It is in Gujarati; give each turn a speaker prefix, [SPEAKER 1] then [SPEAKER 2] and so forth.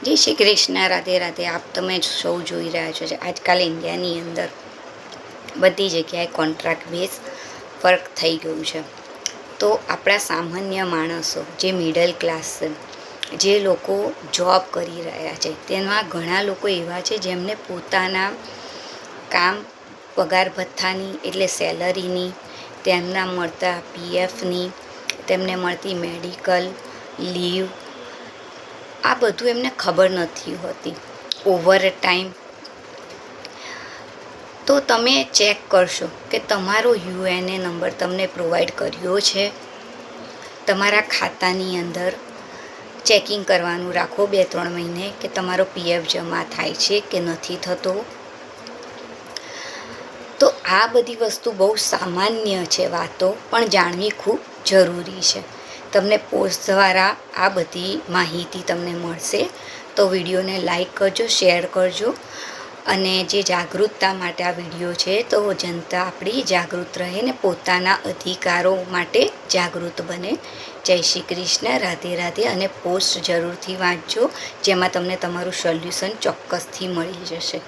[SPEAKER 1] જય શ્રી કૃષ્ણ, રાધે રાધે. આપ તમે સૌ જોઈ રહ્યા છો આજકાલ ઇન્ડિયાની અંદર બધી જગ્યાએ કોન્ટ્રાક્ટ બેઝ વર્ક થઈ ગયું છે. તો આપણા સામાન્ય માણસો જે મિડલ ક્લાસ છે, જે લોકો જોબ કરી રહ્યા છે, તેમાં ઘણા લોકો એવા છે જેમને પોતાના કામ પગાર ભથ્થાની એટલે સેલરીની, તેમના મળતા પીએફની, તેમને મળતી મેડિકલ લીવ, આ બધું એમને ખબર નથી હોતી. ઓવર ટાઈમ તો તમે ચેક કરશો કે તમારો યુએનએ નંબર તમને પ્રોવાઈડ કર્યો છે. તમારા ખાતાની અંદર ચેકિંગ કરવાનું રાખો 2-3 મહિને કે તમારો પીએફ જમા થાય છે કે નથી થતો. તો આ બધી વસ્તુ બહુ સામાન્ય છે વાતો, પણ જાણવી ખૂબ જરૂરી છે. તમને પોસ્ટ દ્વારા આ બધી માહિતી તમને મળશે. તો વિડીયોને લાઈક કરજો, શેર કરજો. અને જે જાગૃતતા માટે આ વિડીયો છે, તો જનતા આપણી જાગૃત રહે ને પોતાના અધિકારો માટે જાગૃત બને. જય શ્રી કૃષ્ણ, રાધે રાધે. અને પોસ્ટ જરૂરથી વાંચજો, જેમાં તમને તમારું સોલ્યુશન ચોક્કસથી મળી જશે.